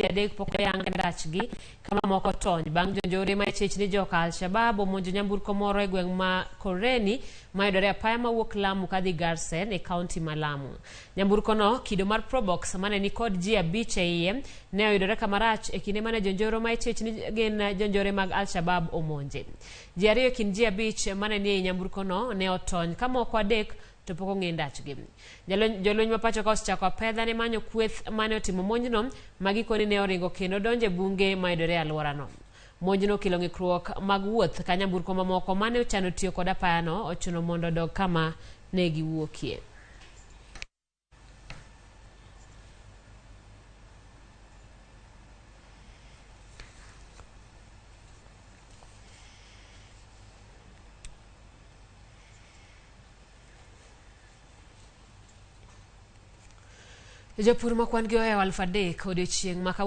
adek pok yang ndachgi kama moko tony bang jonjore ma chechni joka Al-Shabaab omonjo nyamburko moro e gweng' ma Koreni mayudore apaya mawuok Lamu kadhi Garsen e kaunti ma Lamu. Nyamburko no kido mar Probox mane ni kod ji 5 e iye ne oyudore kamarach e kinde mane jonjore ma chechni gin jonjore mag Al-Shabaab omonje. Ji 2 kin ji 5 mane ni e nyamburko no ne otony kama moko adek to pok ong'e ndachgi. Jolweny ma pacho ka osechako apedha ne manyo kweth mane otimo monjno magikoni ne oringo kendo donje bunge mayudore e alworano. Monjno kelo ng'ikruok mag wuoth ka nyamburko mamoko mane ochano tiyo kod apayano ochuno mondo odog kama ne giwuokie. Jopur ma kwan gi ohewo 3,000 odiochieng' ma kawuono